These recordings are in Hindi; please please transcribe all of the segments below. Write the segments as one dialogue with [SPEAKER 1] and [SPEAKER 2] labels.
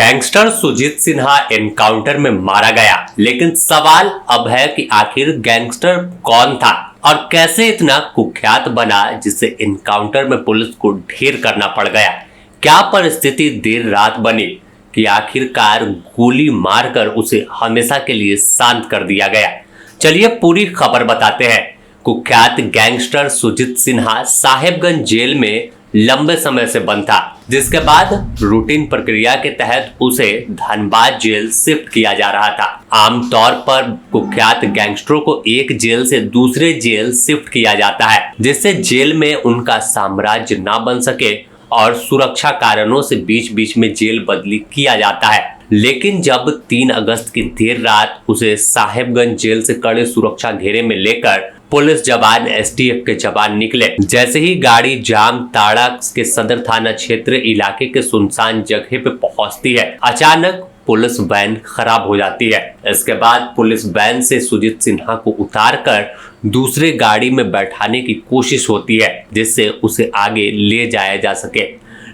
[SPEAKER 1] गैंगस्टर सुजीत सिन्हा एनकाउंटर में मारा गया, लेकिन सवाल अब है कि आखिर गैंगस्टर कौन था और कैसे इतना कुख्यात बना जिससे एनकाउंटर में पुलिस को ढेर करना पड़ गया। क्या परिस्थिति देर रात बनी कि आखिरकार गोली मारकर उसे हमेशा के लिए शांत कर दिया गया। चलिए पूरी खबर बताते हैं। कुख्यात गैंगस्टर सुजीत सिन्हा साहेबगंज जेल में लंबे समय से बंद था, जिसके बाद रूटीन प्रक्रिया के तहत उसे धनबाद जेल शिफ्ट किया जा रहा था। आमतौर पर कुख्यात गैंगस्टरों को एक जेल से दूसरे जेल शिफ्ट किया जाता है, जिससे जेल में उनका साम्राज्य ना बन सके और सुरक्षा कारणों से बीच बीच में जेल बदली किया जाता है। लेकिन जब 3 अगस्त की देर रात उसे साहेबगंज जेल से कड़े सुरक्षा घेरे में लेकर पुलिस जवान एसटीएफ के जवान निकले, जैसे ही गाड़ी जाम ताड़ा के सदर थाना क्षेत्र इलाके के सुनसान जगह पे पहुंचती है, अचानक पुलिस वैन खराब हो जाती है। इसके बाद पुलिस वैन से सुजीत सिन्हा को उतारकर दूसरे गाड़ी में बैठाने की कोशिश होती है, जिससे उसे आगे ले जाया जा सके।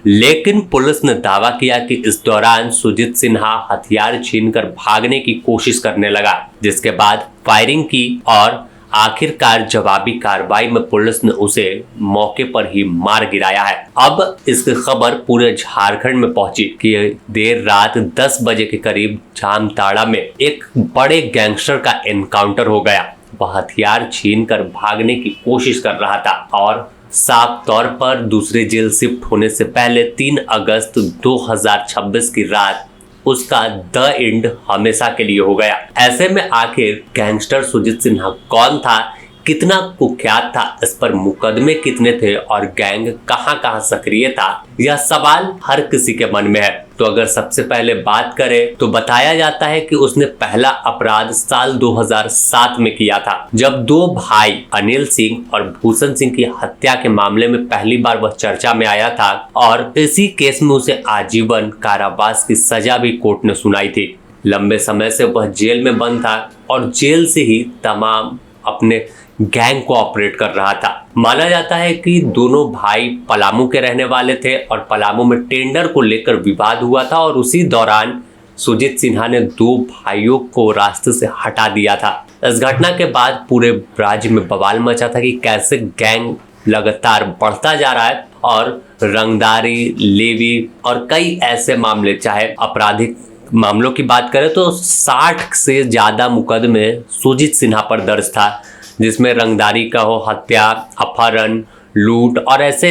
[SPEAKER 1] लेकिन पुलिस ने दावा किया कि इस दौरान सुजीत सिन्हा हथियार छीनकर भागने की कोशिश करने लगा, जिसके बाद फायरिंग की और आखिरकार जवाबी कार्रवाई में पुलिस ने उसे मौके पर ही मार गिराया है। अब इसकी खबर पूरे झारखंड में पहुंची कि देर रात 10 बजे के करीब जामताड़ा में एक बड़े गैंगस्टर का एनकाउंटर हो गया। वह हथियार छीनकर भागने की कोशिश कर रहा था और साफ तौर पर दूसरे जेल शिफ्ट होने से पहले 3 अगस्त 2026 की रात उसका द एंड हमेशा के लिए हो गया। ऐसे में आखिर गैंगस्टर सुजीत सिन्हा कौन था, कितना कुख्यात था, इस पर मुकदमे कितने थे और गैंग कहां कहां सक्रिय था, यह सवाल हर किसी के मन में है। तो अगर सबसे पहले बात करें तो बताया जाता है कि उसने पहला अपराध साल 2007 में किया था, जब 2 भाई अनिल सिंह और भूषण सिंह की हत्या के मामले में पहली बार वह चर्चा में आया था और इसी केस में उसे आजीवन कारावास की सजा भी कोर्ट ने सुनाई थी। लंबे समय से वह जेल में बंद था और जेल से ही तमाम अपने गैंग को ऑपरेट कर रहा था। माना जाता है कि दोनों भाई पलामू के रहने वाले थे और पलामू में टेंडर को लेकर विवाद हुआ था और उसी दौरान सुजीत सिन्हा ने 2 भाइयों को रास्ते से हटा दिया था। इस घटना के बाद पूरे राज्य में बवाल मचा था कि कैसे गैंग लगातार बढ़ता जा रहा है और रंगदारी, लेवी और कई ऐसे मामले, चाहे आपराधिक मामलों की बात करें तो 60 से ज्यादा मुकदमे सुजीत सिन्हा पर दर्ज था, जिसमें रंगदारी का हो, हत्या, अपहरण, लूट और ऐसे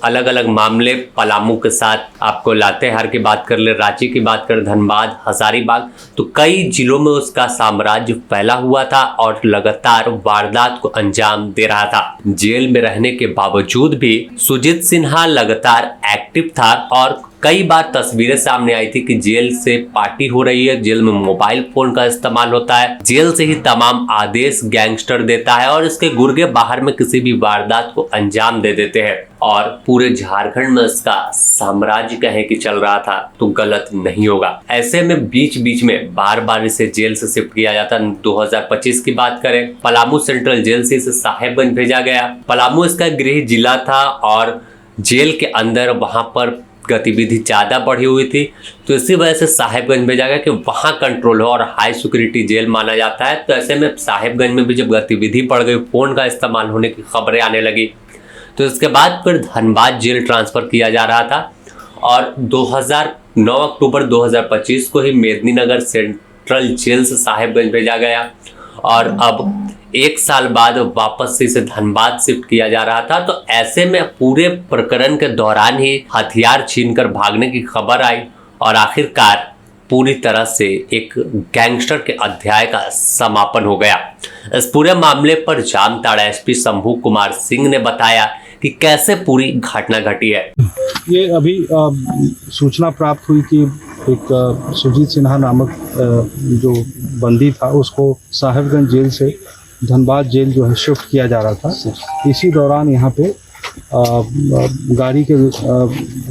[SPEAKER 1] अलग अलग मामले पलामू के साथ आपको लातेहार की बात कर ले, रांची की बात कर, धनबाद, हजारीबाग, तो कई जिलों में उसका साम्राज्य फैला हुआ था और लगातार वारदात को अंजाम दे रहा था। जेल में रहने के बावजूद भी सुजीत सिन्हा लगातार एक्टिव था और कई बार तस्वीरें सामने आई थी कि जेल से पार्टी हो रही है, जेल में मोबाइल फोन का इस्तेमाल होता है, जेल से ही तमाम आदेश गैंगस्टर देता है और इसके गुर्गे बाहर में किसी भी वारदात को अंजाम दे देते हैं और पूरे झारखंड में इसका साम्राज्य कहे कि चल रहा था तो गलत नहीं होगा। ऐसे में बीच बीच में बार बार इसे जेल से शिफ्ट किया जाता। 2025 की बात करें, पलामू सेंट्रल जेल से इसे साहेबगंज भेजा गया। पलामू इसका गृह जिला था और जेल के अंदर वहां पर गतिविधि ज्यादा बढ़ी हुई थी, तो इसी वजह से साहेबगंज भेजा गया कि वहां कंट्रोल हो और हाई सिक्योरिटी जेल माना जाता है। तो ऐसे में साहेबगंज में भी जब गतिविधि बढ़ गई, फोन का इस्तेमाल होने की खबरें आने लगी, तो इसके बाद फिर धनबाद जेल ट्रांसफर किया जा रहा था और 9 अक्टूबर 2025 को ही मेदिनीनगर सेंट्रल जेल से साहेबगंज भेजा गया और अब 1 साल बाद वापस से इसे धनबाद शिफ्ट किया जा रहा था। तो ऐसे में पूरे प्रकरण के दौरान ही हथियार छीनकर भागने की खबर आई और आखिरकार पूरी तरह से एक गैंगस्टर के अध्याय का समापन हो गया। इस पूरे मामले पर जामताड़ा एसपी शंभू कुमार सिंह ने बताया कि कैसे पूरी घटना घटी है।
[SPEAKER 2] ये अभी सूचना प्राप्त हुई कि एक सुजीत सिन्हा नामक जो बंदी था उसको साहेबगंज जेल से धनबाद जेल जो है शिफ्ट किया जा रहा था। इसी दौरान यहाँ पे गाड़ी के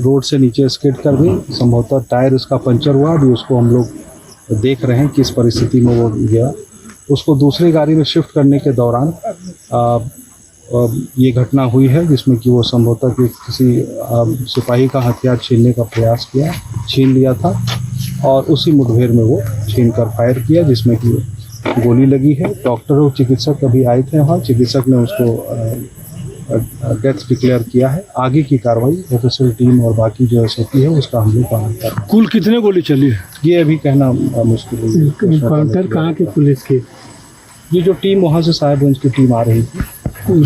[SPEAKER 2] रोड से नीचे स्किड कर गई, संभवतः टायर उसका पंचर हुआ। अभी उसको हम लोग देख रहे हैं किस परिस्थिति में वो गया। उसको दूसरी गाड़ी में शिफ्ट करने के दौरान ये घटना हुई है, जिसमें कि वो संभवतः कि किसी सिपाही का हथियार छीनने का प्रयास किया, छीन लिया था और उसी मुठभेड़ में वो छीनकर फायर किया, जिसमें कि गोली लगी है। डॉक्टर और चिकित्सक अभी आए थे वहाँ, चिकित्सक ने उसको डेथ डिक्लेयर किया है। आगे की कार्रवाई एफएसएल टीम और बाकी जो एसओपी है उसका हम लोग पालन कर रहे हैं।
[SPEAKER 3] कुल कितने गोली चली है?
[SPEAKER 2] ये अभी कहना मुश्किल है।
[SPEAKER 3] इनकाउंटर कहाँ की पुलिस की?
[SPEAKER 2] ये जो टीम वहाँ से साहेबगंज की टीम आ रही थी,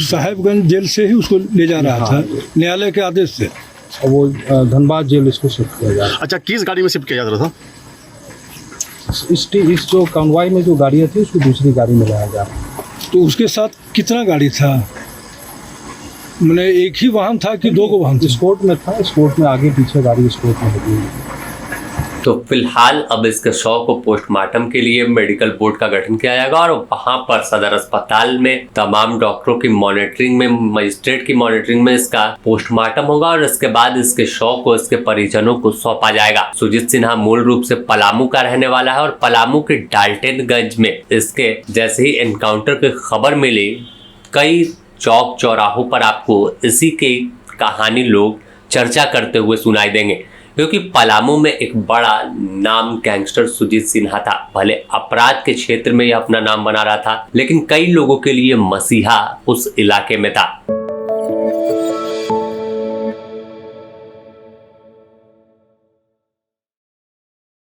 [SPEAKER 3] साहेबगंज जेल से ही उसको ले जा रहा था न्यायालय के आदेश से,
[SPEAKER 2] और वो धनबाद जेल इसको शिफ्ट किया जा रहा
[SPEAKER 4] अच्छा, किस गाड़ी में शिफ्ट किया जा रहा था?
[SPEAKER 2] है। इस जो कॉन्वॉय में जो गाड़ियाँ थी उसको दूसरी गाड़ी में लाया जा रहा है।
[SPEAKER 3] तो उसके साथ कितना गाड़ी था? मैंने एक ही वाहन था कि 2 को वाहन थे?
[SPEAKER 2] स्पोर्ट में था, स्पोर्ट में आगे पीछे गाड़ी स्पोर्ट में लगी हुई।
[SPEAKER 1] तो फिलहाल अब इसके शव को पोस्टमार्टम के लिए मेडिकल बोर्ड का गठन किया जाएगा और वहां पर सदर अस्पताल में तमाम डॉक्टरों की मॉनिटरिंग में, मजिस्ट्रेट की मॉनिटरिंग में इसका पोस्टमार्टम होगा और इसके बाद इसके शव को इसके परिजनों को सौंपा जाएगा। सुजीत सिन्हा मूल रूप से पलामू का रहने वाला है और पलामू के डाल्टनगंज में इसके जैसे ही एनकाउंटर की खबर मिली, कई चौक चौराहों पर आपको इसी की कहानी लोग चर्चा करते हुए सुनाई देंगे, क्योंकि पलामू में एक बड़ा नाम गैंगस्टर सुजीत सिन्हा था। भले अपराध के क्षेत्र में यह अपना नाम बना रहा था, लेकिन कई लोगों के लिए मसीहा उस इलाके में था।